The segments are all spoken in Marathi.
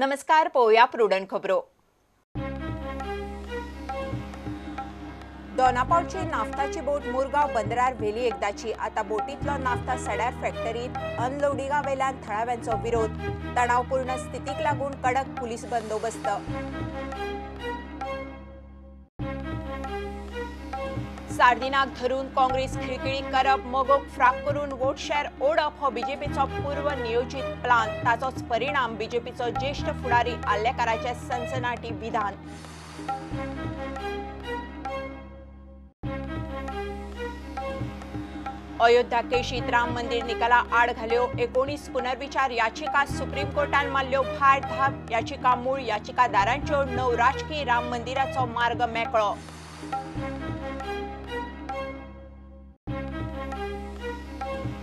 नमस्कार, पळोवया प्रुडंट खबरो। दोनापावलची नाफ्ताची बोट मुरगांव बंदरार व्हेली एकदाची। आता बोटीतलो नाफ्ता सड्यार फॅक्टरीत अनलोडिंगा वेल्यान थळाव्यांचो विरोध। तणावपूर्ण स्थितीक लागून कडक पुलीस बंदोबस्त। सार्दिनाक धरून काँग्रेस खिळखिळी करप, मोगोक फ्राक करून वोट शेअर ओडप हो बीजेपीचो पूर्व नियोजित प्लान। ताचोच परिणाम बीजेपीचो ज्येष्ठ फुडारी आल्लेकाराचे सनसनाटी विधान। अयोध्या केशीत राम मंदिर निकाला आड घाल्यो। 19 पुनर्विचार याचिका सुप्रीम कोर्टान मारल्यो भायर। 10 याचिका मूळ याचिकादारांच्यो। 9 राजकीय राम मंदिराचो मार्ग मेकळो।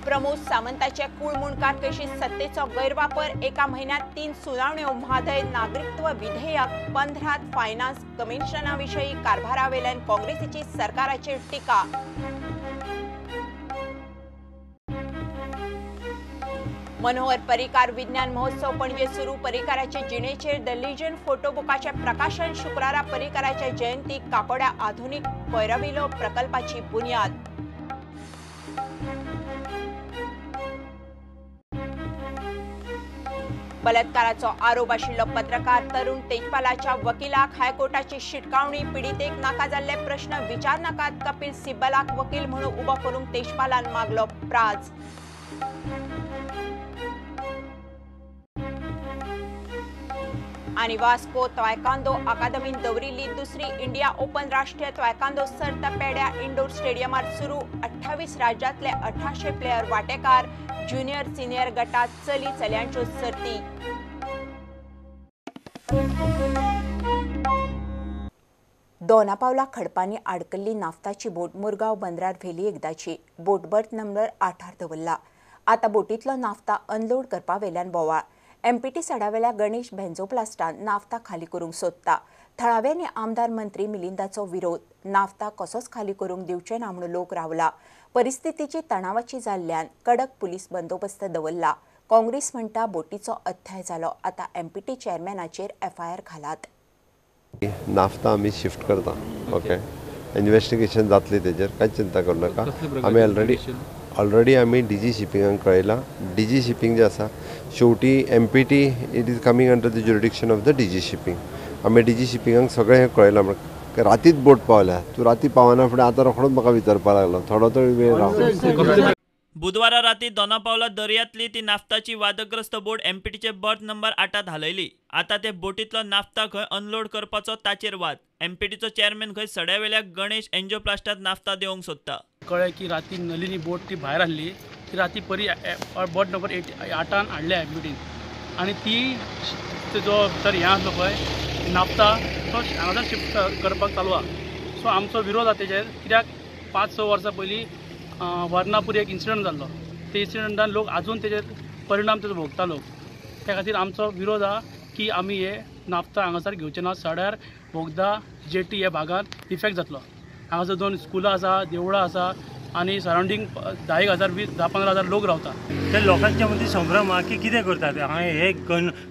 प्रमोद सावंताचे कूळ मुणकार केशीत सत्तेचो गैरवापर। एका म्हयन्यात 3 सुनावण्यो। म्हादय नागरिकत्व विधेयक। 15 फायनान्स कमिशनाविशयी कारभारावेल्यान काँग्रेसीची सरकाराचेर टिका। मनोहर पर्रीकार विज्ञान महोत्सव पणजे सुरू। पर्रीकाराचे जिणेचेर द लिजन फोटोबुकाचे प्रकाशन। शुक्रारा पर्रीकाराच्या जयंतीक काकोड्या आधुनिक कोयराविलो प्रकल्पाची बुन्याद। बलात्काराचो आरोप आशिल्लो पत्रकार तरुण तेजपालाच्या वकिलाक हायकोर्टाची शिटकावणी। पिडीतेक नाका जाल्ले प्रश्न विचार नाकात। कपिल सिब्बलाक वकील म्हणून उबो करूंक तेजपालान मागलो प्राज। आणि वास्को तायक्वांदो अकादमीन दवरिल्ली दुसरी इंडिया ओपन राष्ट्रीय तायक्वांदो सर्त पेड्या इंडोर स्टेडियमार सुरू। 28 राज्यांतले 1800 प्लेयर वांटेकार। ज्युनियर सिनियर गटात चली चल्यांच्यो सर्ती। दोनापावला खडपांनी आडकल्ली नाफ्ताची बोट मुरगांव बंदरार व्हेली एकदाची। बोट बर्थ नंबर 8 दवरला। आता बोटीतलो नाफ्ता अनलोड करपा वेल्यान बोवाळ। एमपीटी सडावेल्या गणेश बेंझोप्लास्टान नाफ्ता खाली करूंक सोदता। थळाव्यांनी आमदार मंत्री मिलिंदाचो विरोध। नाफ्ता कसोच खाली करूंक दिवचे ना म्हणून लोक रावला। परिस्थितीची तणावाची जाल्ल्यान कडक पुलीस बंदोबस्त दवरला। काँग्रेस म्हणटा बोटीचो अध्याय जालो। आता एमपीटी चेअरमॅनाचेर एफआयआर घालात। नाफ्ता आम्ही शिफ्ट करता। ओके, इन्व्हेस्टिगेशन जातली तेजेर, कांय चिंता करू नका। आम्ही ऑलरेडी आम्ही डीजी शिपिंगाक कळयला। डीजी शिपिंग जे आसा शेवटी empty it is coming under the jurisdiction of the DG shipping. आम्ही डीजी शिपिंगाक सगळें हें कळयलां। रातीच बोट पावल्या। तूं राती पावना फुडें आतां रोखडोच म्हाका विचारपाक लागलो थोडो तरी वेळ राव। बुधवारा राती दोनापावला दर्यांतली ती नाफ्ताची वादग्रस्त बोट एमपीटीचे बर्थ नंबर 8 हालयली। आता ते बोटीतलो नाफ्ता खंय अनलोड करपाचो ताचेर वाद। एमपीटीचो चेअरमॅन खंय सड्यावेल्या गणेश एन्जिओप्लास्टात नाफ्ता देवंक सोदता। कळ्ळें की राती नलिनी बोट ती भायर आहली। ती राती परी बोट नंबर 8 हाडल्या एमपीटीन आनी ती जो भितर हें आसलो पळय नाफ्ता तो हांगासर शिफ्ट करपाक चालू आहा। सो आमचो विरोध आहा तेजेर। कित्याक 5-6 वर्सां पयलीं वर्नापूर एक इन्सिडंट जाल्लो। ते इन्सिडंटान लोक आजून तेजेर परिणाम तेजो भोगता लोक। त्या खातीर आमचो विरोध आहा की आमी हे नाफ्ता हांगासर घेवचे ना। सड्यार बोगदा जेटी ह्या भागांत इफेक्ट जातलो। हांगासर 2 स्कुलां आसा, देवळां आसा आनी सरावंडींग 10,000-15,000 लोक रावता। ते लोकांच्या मदीं संभ्रम आहा की कितें करतात। हे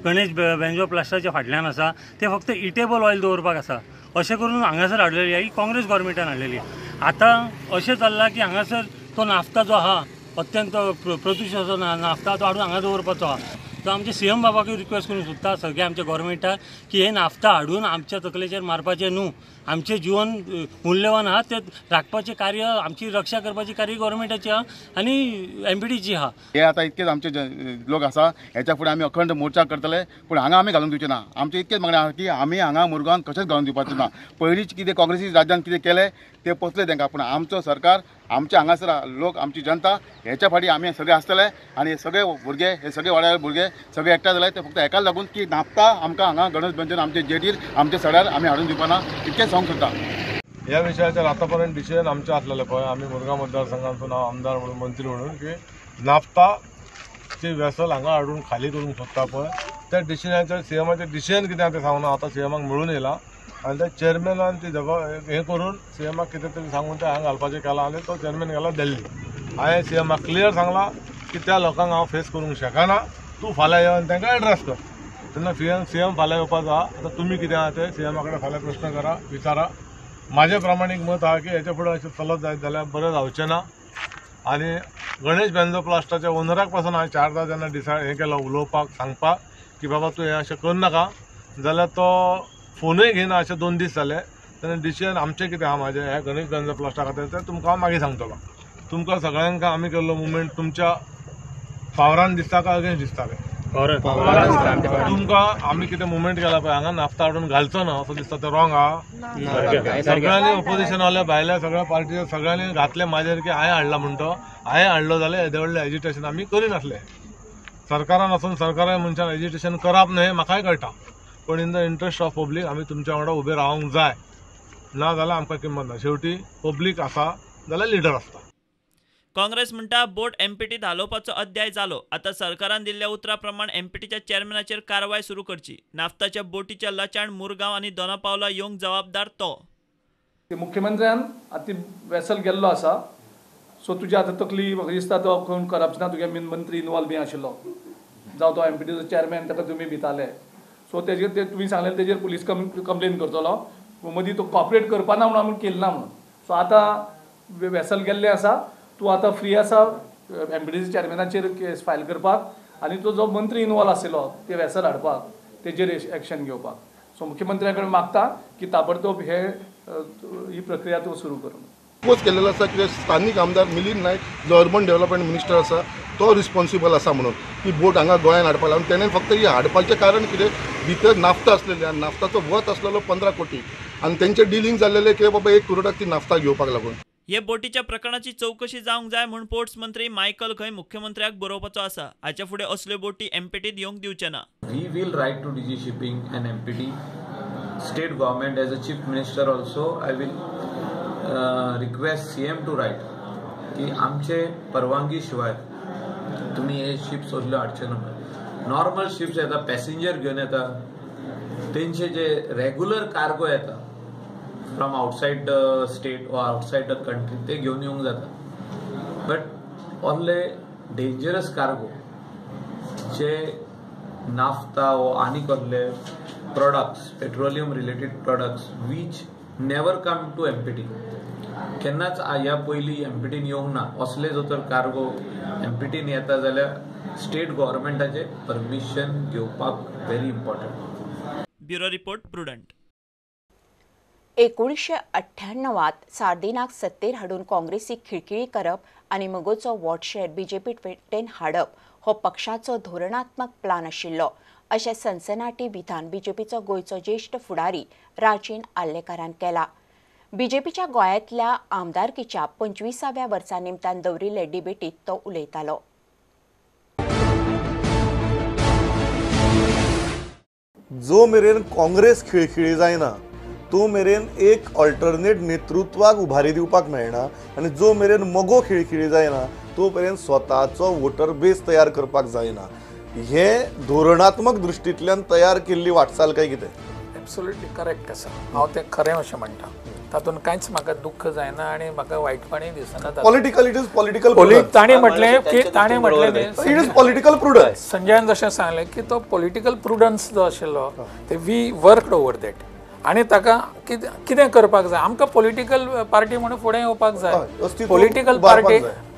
गणेश बेंझोप्लास्टाच्या फाटल्यान आसा ते फक्त इटेबल ऑयल दवरपाक आसा अशें करून हांगासर हाडलेली ही काँग्रेस गव्हर्मेंटान हाडलेली। आतां अशें जाल्लां की हांगासर तो नाफ्ता जो आहा अत्यंत प्रदुशणाचो नाफ्ता तो हाडून हांगा दवरपाचो आहा। तो आमचे सीएम बाबाकूय रिक्वेस्ट करूंक सोदता सगळ्या आमच्या गव्हर्मेंटाक की हे नाफ्ता हाडून आमच्या तकलेचेर मारपाचें न्हू। आमचें जीवन मूल्यवान आहा तें राखपाचें कार्य, आमची रक्षा करपाची कार्य गव्हर्मेंटाची आहा आनी एमपीटीची आहा। हे आतां इतकेच आमचे लोक आसा हेच्या फुडें आमी अखंड मोर्चा करतले पूण हांगा आमी घालूंक दिवचे ना। आमचे इतकेच मागणी आहा की आमी हांगा मुरगांवान कशेंच घालून दिवपाचें ना। पयलींच कितें काँग्रेसी राज्यान कितें केलें ते पचले तांकां पूण आमचो सरकार आमचे हांगासर लोक आमची जनता हेच्या फाटी आमी सगळे आसतले आनी सगळे भुरगे हे सगळे वाड्यार भुरगे सगळे एकठांय जाले ते फक्त हेकाच लागून की नाफ्ता आमकां हांगा गणेश बेंझोन आमचे जेटीर आमच्या सड्यार आमी हाडून दिवपाना इतकेंच सांगूंक सोदता। ह्या विशयाचेर आतापर्यंत डिसिजन आमचें आसलेलें पळय आमी मुरगांव मतदारसंघांतून हांव आमदार म्हणून मंत्री म्हणून की नाफ्ताची वेसल हांगा हाडून खाली करूंक सोदता पळय त्या डिसिजनाचेर सीएमाचें डिसिजन कितें तें सांगूना आतां सीएमाक मेळून येयला आनी त्या चेअरमॅनान ती हें करून सीएमाक कितें तरी सांगून तें हांगा घालपाचें केलां आनी तो चेअरमॅन गेला दिल्ली। हांवें सीएमाक क्लियर सांगलां की त्या लोकांक हांव फेस करूंक शकना। तूं फाल्यां येवन तांकां एड्रेस कर। तेन्ना सीएम फाल्यां येवपाचो आहा. आतां तुमी कितें आहा ते सीएमा कडेन फाल्यां प्रश्न करा, विचारा. म्हाजें प्रामाणीक मत आहा की हेच्या फुडें अशें चलत जायत जाल्यार बरें जावचें ना. आनी गणेश बेन्झोप्लास्टाच्या ओनराक पासून हांवें 4दा जेन्ना हें केलो उलोवपाक सांगपाक की बाबा तूं हें अशें करनाका, जाल्यार तो फोनूय घेयना अशें 2 दीस जाले. तेन्ना डिसिजन आमचें कितें आहा म्हाजें ह्या गणेश बेन्झोप्लास्टा खातीर तें तुमकां हांव मागीर सांगतलो. तुमकां सगळ्यांक आमी केल्लो मुवमेंट तुमच्या फावरान दिसता काय अगेन्स्ट दिसताले? तुमकां आमी कितें मुवमेंट केला पळय हांगा नाफ्ता हाडून घालचो ना असो दिसता, ते रॉंग आहा. सगळ्यांनी ऑपोजिशन वाले भायल्या सगळ्या पार्टीचे सगळ्यांनी घातले म्हाजेर की हांवें हाडला म्हणतो. हांवें हाडलो जाल्यार येदे व्हडलें एजिटेशन आमी करिनासले. सरकारान वचून सरकाराच्या मनशान एजिटेशन करप न्हय म्हाकाय कळटा, पण in the interest of public आमी तुमच्या वांगडा उबे रावंक जाय. ना जाल्यार आमकां किंमत ना. शेवटी पब्लीक आसा जाल्यार लिडर आसता. काँग्रेस म्हणटा बोट एमपीटीत हालोवपाचो अध्याय जालो. आता सरकारान दिल्ल्या उतरा प्रमाण एमपीटीच्या चेअरमॅनाचेर कारवाय सुरू करची. नाफ्ताच्या बोटीच्या लचाण मुरगांव आनी दोनापावला येवंक जबाबदार तो. मुख्यमंत्र्यान आतां वेसल गेल्लो आसा, सो तुजी आतां तकली म्हाका दिसता तो कोण करप्शनांत तुगे मंत्री इनवॉल्व बी आशिल्लो, जावं तो एमपीटीचो चेअरमॅन ताका तुमी भिताले. सो तेजेर ते तुमी सांगलें तेजेर पुलीस कंप्लेन करतलो. मदीं तो कॉपरेट करपाना म्हणून आमी केल्लो ना म्हणून. सो आतां वेसल गेल्लें आसा, तूं आतां फ्री आसा एमपीटीच्या चेअरमॅनाचेर केस फायल करपाक आनी तो जो मंत्री इनवॉल्व आशिल्लो ते वेसल हाडपाक तेजेर एक्शन घेवपाक. सो मुख्यमंत्र्या कडेन मागता की ताबडतोब ही प्रक्रिया तूं सुरू करूं. प्रपोज केलेलो आसा की स्थानीक आमदार मिलिंद नायक जो अर्बन डेव्हलपमेंट मिनिस्टर आसा तो रिस्पॉन्सिबल आसा म्हणून की बोट हांगा गोंयांत हाडपाक लागून. तेणें फक्त ही हाडपाचें कारण कितें, भितर नाफ्ता आसलेली आनी नाफ्ताचो वत आसलेलो 15 कोटी आनी तेंचे डिलिंग जाल्लेले की बाबा 1 करोडाक ती नाफ्ता घेवपाक लागून. हे बोटीच्या प्रकरणाची चौकशी जावंक जाय म्हूण पोर्ट्स मंत्री मायकल खंय मुख्यमंत्र्याक बरोवपाचो आसा. हाचे फुडें असल्यो बोटी एमपीटीत येवंक दिवचे ना. We will write to DG Shipping and MPT, state government as a chief minister also. I will request CM to write की आमचे परवानगी शिवाय तुम्ही हे शिप्स असल्यो हाडचे ना. नॉर्मल शिप्स येता, पॅसेंजर घेवन येता, तेंचे जे रेग्युलर कार्गो येता from outside the state or outside the country ते घेऊन येवंक जाता. बट ऑनले डेंजरस कार्गो जे नाफ्ता व आनी कसले products, petroleum related products which never come to MPT, केन्नाच ह्या पयलीं एमपीटीन येवंक ना. असले जो तर कार्गो एमपीटीन येता जाल्यार स्टेट गव्हर्मेंटाचे परमिशन घेवपाक very important. Bureau report prudent. 1998त सार्दिनाक सत्तेर हाडून काँग्रेसीक खिळखिळी करप आनी मगोचो वॉटशेअर बीजेपी पेटेन हाडप हो पक्षाचो धोरणात्मक प्लान आशिल्लो अशें सनसनाटी विधान बीजेपीचो गोंयचो ज्येश्ठ फुडारी राजीन आर्लेकारान केला. बीजेपीच्या गोंयांतल्या आमदारकीच्या 25व्या वर्सा निमतान दवरिल्ले डिबेटीत तो उलयतालो. जो मेरेन काँग्रेस खिळखिळी जायना तो मेरेन एक ऑल्टरनेट नेतृत्वाक उभारी दिवपाक मेळना आनी जो मेरेन मगो खिळखिळी जायना तो मेरेन स्वताचो वोटर बेस तयार करपाक जायना. हे धोरणात्मक दृश्टींतल्यान तयार केल्ली वाटचाल काय कितें? एब्सोल्युटली करेक्ट आसा. हांव तें खरें अशें म्हणटा. तातूंत कांयच म्हाका दुख्ख जायना आनी म्हाका वायटपणी दिसना. Political it is political. ताणें म्हटलें की इट इज पॉलिटिकल प्रुडन्स. संजयान जशें सांगलें की तो पॉलिटिकल प्रुडन्स जो आशिल्लो ते वी वर्कड ओवर दॅट आनी ताका कितें करपाक जाय. आमकां पॉलिटिकल पार्टी म्हणून फुडें येवपाक जाय.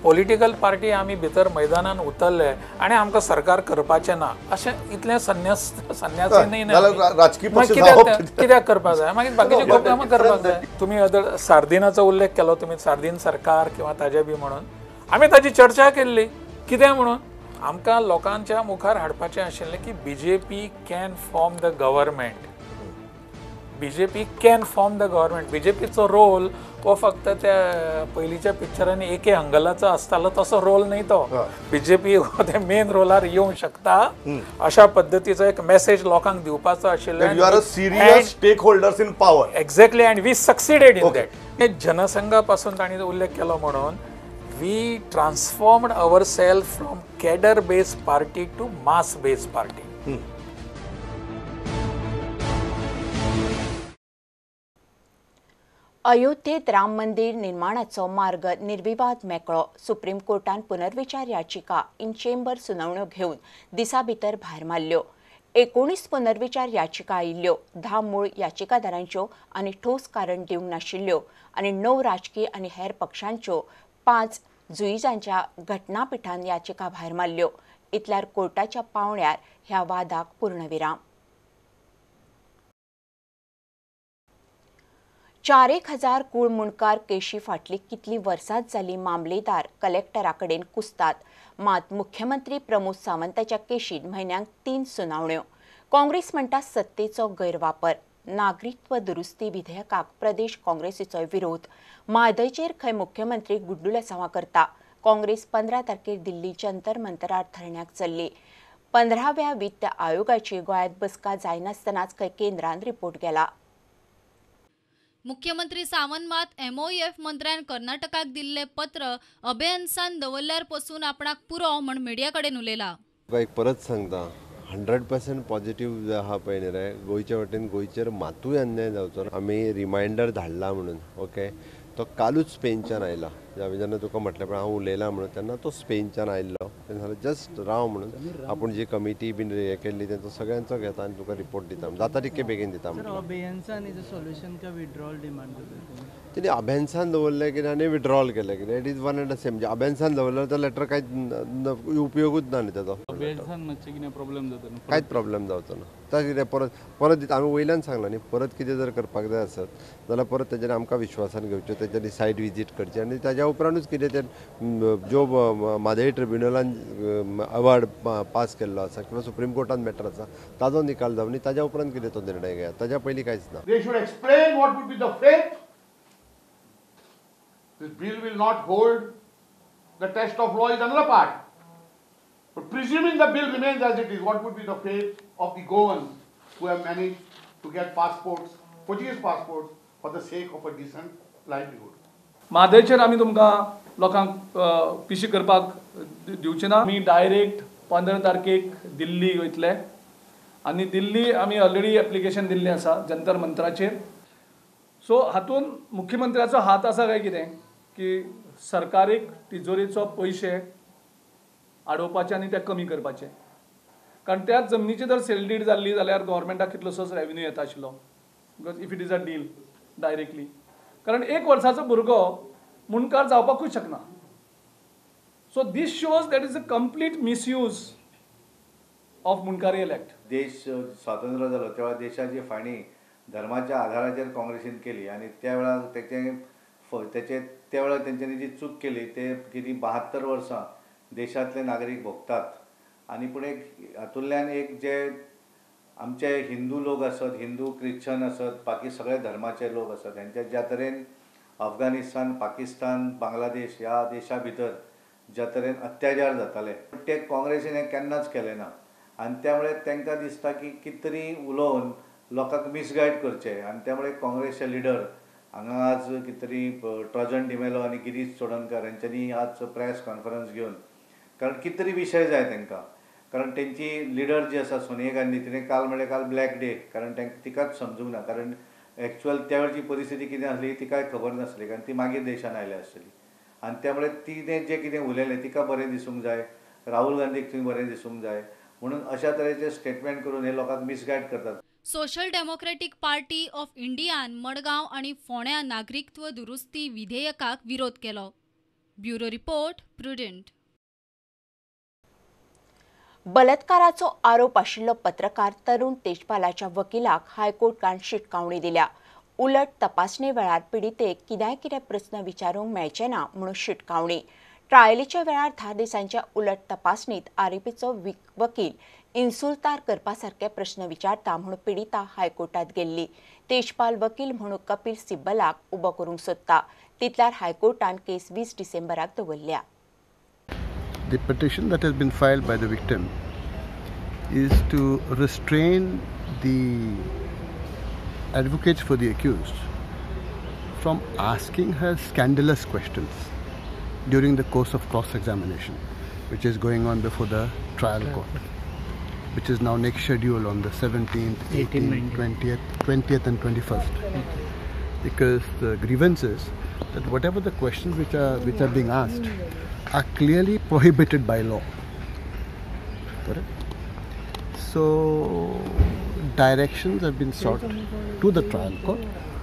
पॉलिटिकल पार्टी आमी भितर मैदानान उतरले आनी आमकां सरकार करपाचें ना अशें इतलें संन्यासी कित्याक करपाक जाय. मागीर बाकीचे खूब कामां करपाक जाय. तुमी सार्दिनाचो उल्लेख केलो, तुमी सार्दीन सरकार किंवा ताजे बी म्हणून आमी ताची चर्चा केल्ली. कितें म्हणून आमकां लोकांच्या मुखार हाडपाचें आशिल्लें की BJP can form the government. BJP can form the government. बीजेपीचो रोल तो फक्त त्या पयलींच्या पिक्चरांनी एके हंगलाचो आसतालो तसो रोल न्हय तो. बीजेपी हो ते मेन रोलार येवंक शकता अशा पद्दतीचो एक मेसेज लोकांक दिवपाचो आशिल्लो. You are a serious stakeholders in power. Exactly. And we succeeded in that. जनसंघा पासून तांणी उल्लेख केलो म्हणून we transformed our self from cadre based party to mass based party. अयोध्येत राम मंदिर निर्माणाचो मार्ग निर्विवाद मेकळो. सुप्रीम कोर्टान पुनर्विचार याचिका इन चेंबर सुनावण्यो घेवन दिसा भितर भायर मारल्यो. 19 पुनर्विचार याचिका आयिल्ल्यो, 10 मूळ याचिकादारांच्यो आनी ठोस कारण दिवंक नाशिल्ल्यो आनी 9 राजकीय आनी हेर पक्षांच्यो 5 जुईजांच्या घटनापिठान याचिका भायर मारल्यो. इतल्यार कोर्टाच्या पावण्यार ह्या वादाक पूर्णविराम. 4,000 कूळ मुणकार केशी फाटली कितली वर्सां जाली मामलेदार कलेक्टराकडेन कुसतात. मात मुख्यमंत्री प्रमोद सावंताच्या केशीन म्हयन्याक 3 सुनावण्यो. काँग्रेस म्हणटा सत्तेचो गैरवापर. नागरिकत्व दुरुस्ती विधेयकाक प्रदेश काँग्रेसीचो विरोध. म्हादयचेर खंय मुख्यमंत्री गुड्डुलसांवां करता. काँग्रेस 15 तारखेर दिल्ली जंतर मंतरार धरण्याक चल्ली. 15व्या वित्त आयोगाची गोंयांत बसका जायनासतनाच खंय केंद्रान रिपोर्ट गेला. मुख्यमंत्री सावंत मात MOEF मंत्र्यान कर्नाटकाक दिल्ले पत्र अभेन्सान दवरल्यार पासून आपणाक पुरो म्हण मिडिया कडेन उलयला. एक परत सांगता 100% पॉझिटिव्ह जे आहा पळय न्ही रे, गोंयच्या वटेन गोंयचेर मातूय अन्याय जावचो ना. आमी रिमायंडर धाडला म्हणून ओके. तो कालूच स्पेनच्यान आयला. हांवें जेन्ना तुका म्हटलें पळय हांव उलयलां म्हणून तेन्ना तो स्पेनच्यान आयिल्लो. तेन्ना सांगलें जस्ट राव म्हणून आपूण जी कमिटी बीन हे केल्ली तेंचो सगळ्यांचो घेता आनी तुका रिपोर्ट दिता. जाता तितके बेगीन दिता. तेणी अभेन्सान दवरलें कितें आनी विड्रॉल केलें कितें. It is one end the same. म्हणजे अभेन्सान दवरलें तर लेटर कांयच उपयोगूच ना न्ही तेजो. कांयच प्रॉब्लेम जावचो ना. ताका कितें परत हांवें वयल्यान सांगलां न्ही, परत कितें जर करपाक जाय आसत जाल्यार परत तेजेर आमकां विश्वासान घेवचें, तेजेर सायट विजीट करची आनी ताज्या उपरांतूच कितें तें जो म्हादय ट्रिब्युनलान अवॉर्ड पास केल्लो आसा किंवा सुप्रीम कोर्टान मॅटर आसा ताजो निकाल जावन ताज्या उपरांत कितें तो निर्णय घेयात. ताज्या पयलीं कांयच ना. They should explain what would be the fate. This bill will not hold the test of law is another part. But presuming the bill remains as it is, what would be the fate of the Goans who have managed to get passports, Portuguese passports, for the sake of a decent livelihood? म्हादयचेर आमी तुमकां लोकांक पिशी करपाक दिवचे ना. आमी डायरेक्ट 15 तारखेक दिल्ली वयतले आनी दिल्ली आमी ऑलरेडी एप्लिकेशन दिल्लें आसा जंतर मंतराचेर. सो हातून मुख्यमंत्र्याचो हात आसा काय कितें की सरकारीक तिजोरीचो पयशे आडोवपाचे आनी ते कमी करपाचे. कारण त्याच जमनीची जर सेल डीड जाल्ली जाल्यार गव्हर्मेंटाक कितलोसोच रेव्हेन्यू येता आशिल्लो. Because if it is a deal directly. कारण 1 वर्साचो भुरगो मुणकार जावपाकूच शकना. So this shows that is a complete misuse of मुणकारीयल एक्ट. देश स्वातंत्र्य जालो तेव्हा देशाची फाणी धर्माच्या आधाराचेर काँग्रेसीन केली आणि त्या वेळार त्या वेळार तेंच्यांनी जी चूक केली ते किती 72 वर्सां देशातले नागरीक भोगतात. आणि पूण एक हातूंतल्यान एक जे आमचे हिंदू लोक आसत, हिंदू क्रिश्चन आसत, बाकी सगळे धर्माचे लोक आसत, हेंचे ज्या तरेन अफगानिस्तान, पाकिस्तान, बांगलादेश ह्या देशा भितर ज्या तरेन अत्याचार जाताले ते काँग्रेसीन हे केन्नाच केले ना. आणि त्यामुळे तांकां दिसता की कितें तरी उलोवन लोकांक मिसगायड करचे. आणि त्यामुळे काँग्रेसचे लिडर हांगा आज कितें तरी ट्रॉजन डिमेलो आनी गिरीश चोडणकर हेंच्यांनी आज प्रेस कॉन्फरन्स घेवन कारण कितें तरी विशय जाय तांकां. कारण तेंची लिडर जी आसा सोनिया गांधी तिणें काल म्हणलें काल ब्लॅक डे. कारण तिकाच समजूंक ना. कारण एक्चुअल त्या वेळची परिस्थिती कितें आसली तिकाय खबर नासली. कारण ती मागीर देशान आयली आसतली. आनी त्यामुळे तिणें जें कितें उलयलें तिका बरें दिसूंक जाय, राहुल गांधीक थंय बरें दिसूंक जाय म्हणून अशा तरेचे स्टेटमेंट करून हे लोकांक मिसगायड करतात. Social democratic party of Indian Madgaon आणि फोंड्या नागरिकत्व दुरुस्ती विधेयकाक विरोध केलो. Bureau report prudent. बलात्काराचो आरोप आशिल्लो पत्रकार तरुण तेजपालाच्या वकिलाक हायकोर्टान शिटकावणी दिल्या. उलट तपासणे वेळार पिडीतेक कितें प्रस्न विचारूंक मेळचे ना म्हणून शिटकावणी. ट्रायलीच्या वेळार 10 दिसांच्या उलट तपासणीत आरोपीचो वकील इन्सुलतार करपासारखे प्रश्न विचारता म्हणून पिडीता हायकोर्टात गेल्ली. तेजपाल वकील म्हणून कपिल सिब्बलाक उबो करूंक सोदता. तितल्यार हायकोर्टान केस 20 डिसेंबराक दवरल्या. The petition that has been filed by the victim is to restrain the advocates for the accused from asking her scandalous questions during the course of cross-examination, which is going on before the trial court, which is now next schedule on the 17th, 18th, 20th and 21st. Because the grievance is that whatever the questions which are being asked are clearly prohibited by law. Correct? So directions have been sought to the trial court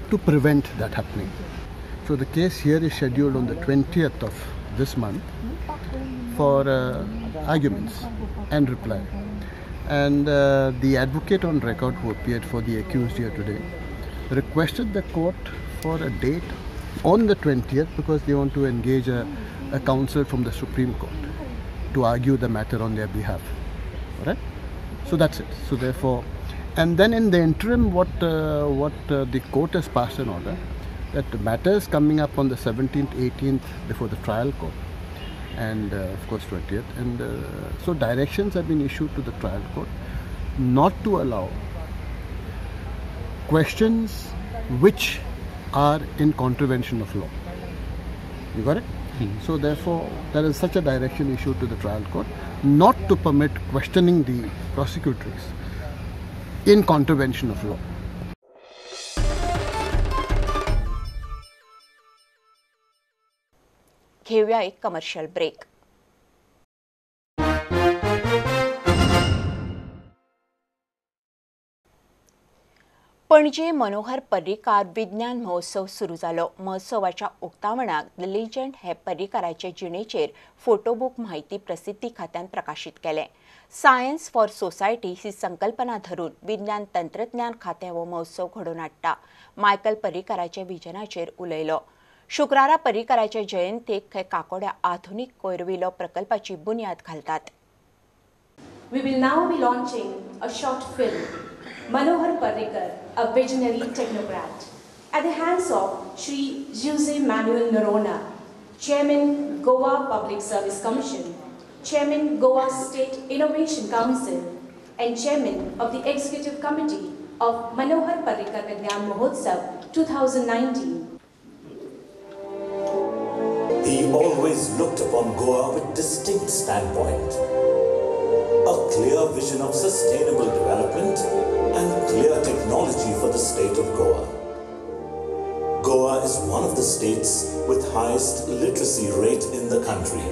to prevent that happening. So the case here is scheduled on the 20th of this month for arguments and reply. And the advocate on record who appeared for the accused here today requested the court for a date on the 20th because they want to engage a counsel from the Supreme Court to argue the matter on their behalf. All right? So that's it. So therefore, and then in the interim, what the court has passed an order that the matter is coming up on the 17th, 18th before the trial court, and of course 20th. And so directions have been issued to the trial court not to allow questions which are in contravention of law. You got it? So therefore, there is such a direction issued to the trial court not to permit questioning the prosecutors in contravention of law. घेऊया एक कमर्शियल ब्रेक. पणजे मनोहर पर्रीकार विज्ञान महोत्सव सुरू जालो. महोत्सवाच्या उक्तावणाक द लिजंड हे पर्रीकाराचे जिणेचेर फोटोबूक माहिती प्रसिद्धी खात्यान प्रकाशित केले. सायन्स फॉर सोसायटी ही संकल्पना धरून विज्ञान तंत्रज्ञान खातें हो महोत्सव घडोवन हाडटा. मायकल पर्रीकाराचे विजनाचेर उलयलो. शुक्रारा पर्रीकाराचे जयंतीक हे काकोड्या आधुनीक कोयरविलो प्रकल्पाची बुन्याद घालतात. We will now be launching a short film, Manohar Parrikar, a visionary technocrat, at the hands of Shri Jose Manuel Noronha, Chairman, Goa Public Service Commission, Chairman, Goa State Innovation Council, and Chairman of the Executive Committee of Manohar Parrikar Vigyan Mahotsav 2019. He always looked upon Goa with distinct standpoint. A clear vision of sustainable development and clear technology for the state of Goa. Goa is one of the states with highest literacy rate in the country.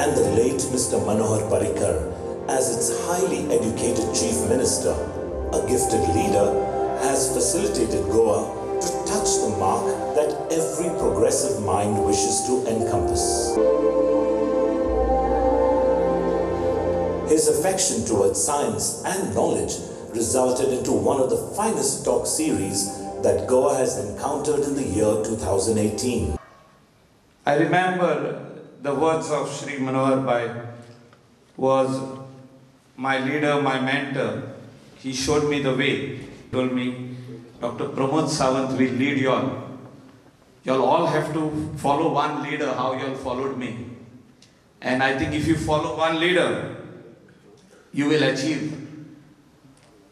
And the late Mr. Manohar Parrikar, as its highly educated chief minister, a gifted leader, has facilitated Goa to touch the mark that every progressive mind wishes to encompass. His affection towards science and knowledge resulted into one of the finest talk series that Goa has encountered in the year 2018. I remember the words of Shri Manohar Bhai was my leader, my mentor. He showed me the way. He told me, Dr. Pramod Sawant will lead you all. You all have to follow one leader, how you all followed me. And I think if you follow one leader, you will achieve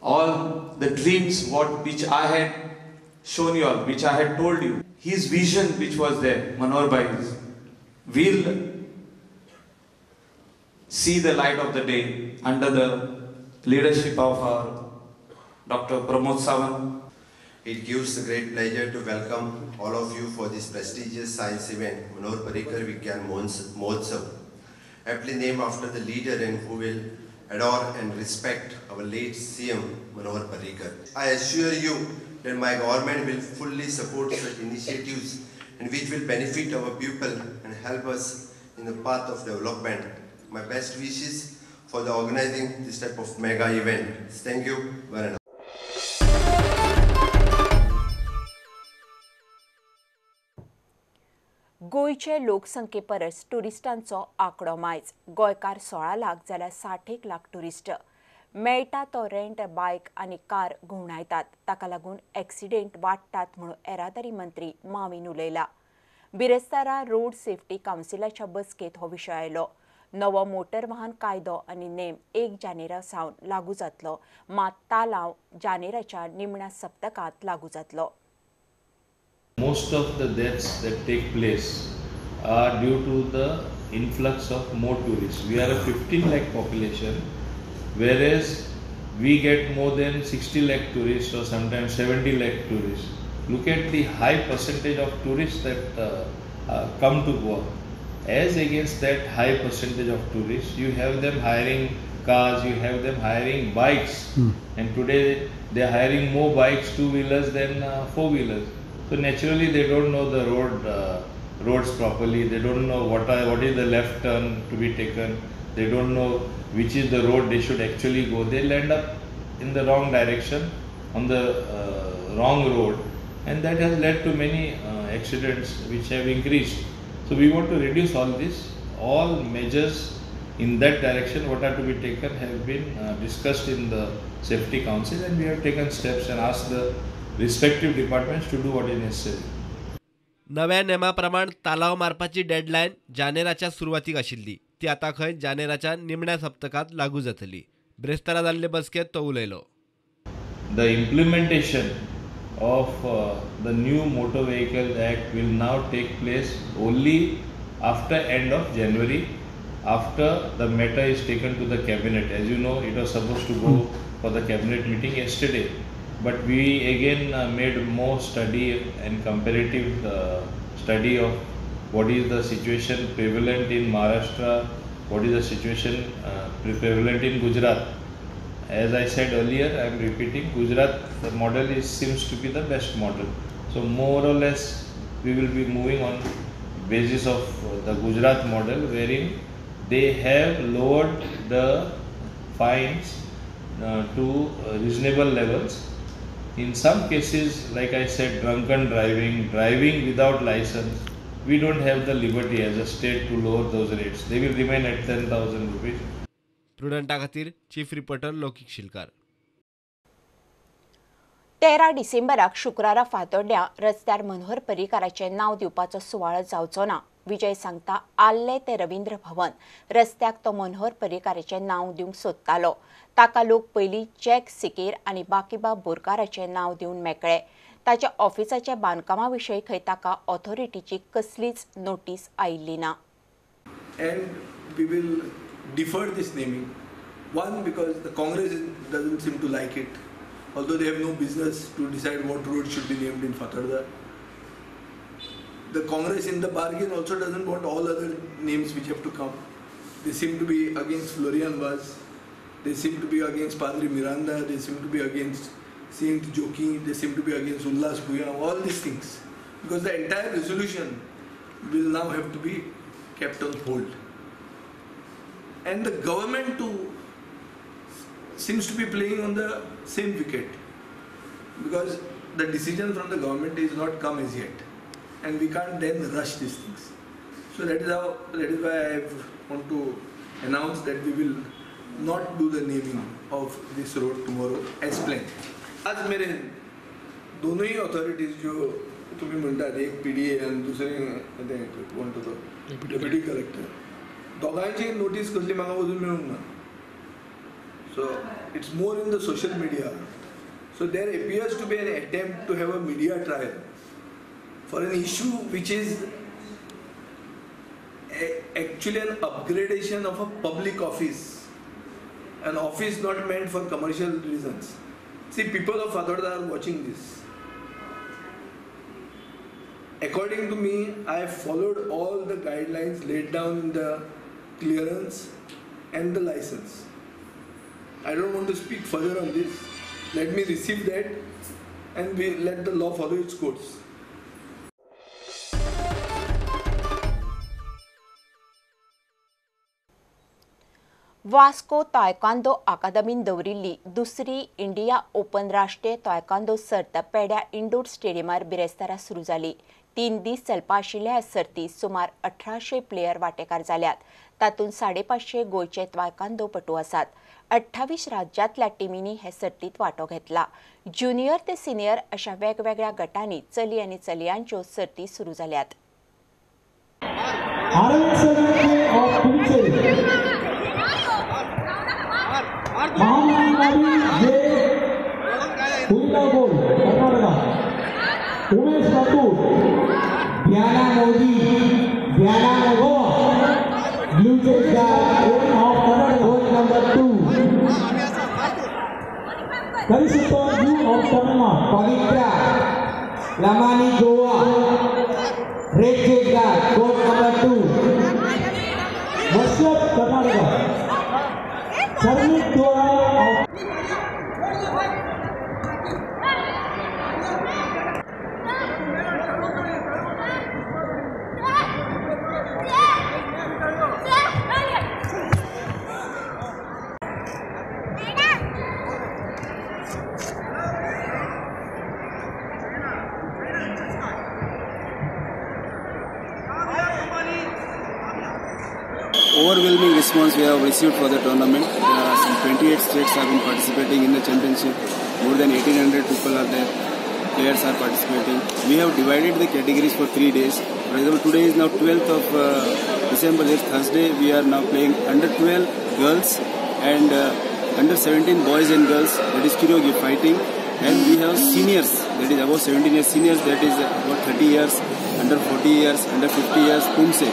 all the dreams which I had shown you all, which I had told you. His vision which was there, Manohar Bhai's, will see the light of the day under the leadership of our Dr. Pramod Sawant. It gives a great pleasure to welcome all of you for this prestigious science event, Manohar Parrikar Vigyan Mahotsav, aptly named after the leader and who will adore and respect our late CM Manohar Parrikar. I assure you that my government will fully support such initiatives and which will benefit our people and help us in the path of development. My best wishes for the organizing this type of mega event. Thank you very much. गोयचे लोकसंख्ये परस टुरिस्टांचो आंकडो मायज. गोंयकार 16 लाख जाल्यार 61 लाख टुरिस्ट. मेळटा तो रेंट बायक आनी कार घुवणायतात. ताका लागून एक्सिडेंट वाडटात म्हणून येरादारी मंत्री माविन उलयला. बिरेस्तारा रोड सेफ्टी कावन्सिलाच्या बसकेंत हो विशय आयलो. नवो मोटर वाहन कायदो आनी नेम 1 जानेरा सावन लागू जातलो, मात तालाव जानेराच्या निमण्या सप्तकांत लागू जातलो. Most of the deaths that take place are due to the influx of more tourists. We are a 15 lakh population, whereas we get more than 60 lakh tourists or sometimes 70 lakh tourists. Look at the high percentage of tourists that come to Goa. As against that high percentage of tourists, you have them hiring cars, you have them hiring bikes, and today they are hiring more bikes, two-wheelers than four-wheelers. So naturally they don't know the roads properly. They don't know what is the left turn to be taken. They don't know which is the road they should actually go. They'll end up in the wrong direction, on the wrong road, and that has led to many accidents which have increased. So we want to reduce all this. All measures in that direction what are to be taken have been discussed in the Safety Council, and we have taken steps and asked the respective departments to do what is necessary. नव्या नेमाप्रमाण तालाव मारपाची डेडलायन जानेराच्या सुरवातीक आशिल्ली ती आता खंय जानेराच्या निमण्या सप्तकात लागू जातली. ब्रेस्तारा जाल्ले बसकेत तो उलयलो. The implementation of the new Motor Vehicle Act will now take place only after end of January, after the matter is taken to the cabinet. As you know, it was supposed to go for the cabinet meeting yesterday, but we again made more study and comparative study of what is the situation prevalent in Maharashtra, what is the situation prevalent in Gujarat. As I said earlier, I am repeating, Gujarat, the model seems to be the best model. So more or less we will be moving on basis of the Gujarat model, wherein they have lowered the fines to reasonable levels. In some cases, like I said, drunken driving without license, we don't have the liberty as a state to lower those rates. They will remain at 10,000 rupees. प्रुडंटा खातीर चीफ रिपोर्टर लौकिक शिलकार. 13 डिसेंबराक शुक्रारा फातोड्ड्या रस्त्यार मनोहर पर्रीकाराचे नांव दिवपाचो सुवाळो जावचो ना. विजय सांगता आल्ले ते रवींद्र भवन रस्त्याक तो मनोहर पर्रीकाराचे नांव दिवंक सोदतालो. ताका लोक पयलीं जॅक सिकेर आनी बाकीबाब बोरकाराचे नांव दिवन मेकळे. ताच्या ऑफिसाच्या बांदकामा विशीं खंय ताका ऑथॉरिटीची कसलीच नोटीस आयिल्ली ना. And we will defer this naming. One, because the Congress doesn't seem to like it, although they have no business to decide what road should be named in Fatardar. The Congress in the bargain also doesn't want all other names which have to come. They seem to be against Florian Vaz, they seem to be against Padre Miranda, they seem to be against Saint Joki, they seem to be against Ullas Bhuyan, all these things. Because the entire resolution will now have to be kept on hold. And the government too seems to be playing on the same wicket, because the decision from the government is not come as yet, and we can't then rush these things. So that is why I want to announce that we will not do the naming of this road tomorrow as planned. आज मेरे दोनोंही ऑथॉरिटीज जो तुम्ही म्हणतात, एक PDA आणि दुसरे कोण तो डेप्युटी कलेक्टर, दोघांची नोटीस कसली म्हाका अजून मेळूंक ना. So it's more in the social media. So there appears to be an attempt to have a media trial for an issue which is actually an upgradation of a public office, an office not meant for commercial reasons. See, people of Fatordar are watching this. According to me, I have followed all the guidelines laid down in the clearance and the license. I don't want to speak further on this. Let me receive that and we let the law follow its course. Vasco taekwondo अकादमीन दवरिल्ली दुसरी इंडिया ओपन राष्ट्रीय तायकांदो सर्त पेड्या इंडोर स्टेडियमार बिरेस्तारा सुरू जाली. 3 दीस चलपा आशिल्ल्या ह्या सर्तीत सुमार 1800 प्लेयर वांटेकार जाल्यात. तातूंत 550 गोंयचे तायकांदो आसात. 28 राज्यांतल्या टिमींनी हे सर्तीत वांटो घेतला. ज्युनियर ते सिनियर अशा वेगवेगळ्या गटांनी चली आनी चलयांच्यो सर्ती सुरू जाल्यात. Umesh Mathur, Diana Modi, Diana Goa, Blue Chase guard, coach number 2. Karisito Blue of Panama, Pavitra, Lamani Goa, Red Chase guard, coach number 2. Masjid Karnataka. Sarmit Dua. Overwhelming response we have received for the tournament. Some 28 states have been participating in the championship. More than 1800 people are there. Players are participating. We have divided the categories for 3 days. For example, today is now 12th of December. This Thursday we are now playing under 12 girls and under 17 boys and girls. That is karaoke fighting. And we have seniors. That is above 17 years seniors. That is about 30 years, under 40 years, under 50 years. Pumse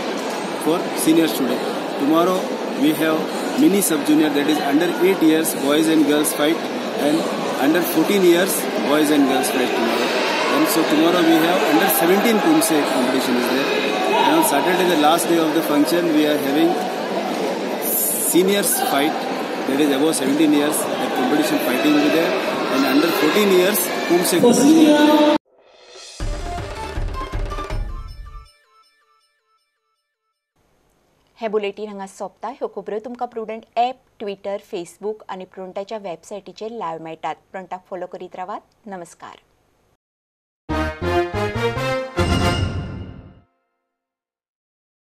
for seniors today. Tomorrow we have mini sub-junior, that is under 8 years boys and girls fight, and under 14 years boys and girls fight tomorrow. And so tomorrow we have under 17 Pumse competition is there. And on Saturday, the last day of the function, we are having seniors fight, that is above 17 years, that competition fighting will be there, and under 14 years Pumse competition. हे बुलेटिन हांगा सोंपता. ह्यो खबरो तुमकां प्रुडंट ॲप, ट्विटर, फेसबूक आनी प्रुडंटाच्या वेबसायटीचेर लायव्ह मेळटात. प्रुडंटाक फॉलो करीत रावात. नमस्कार.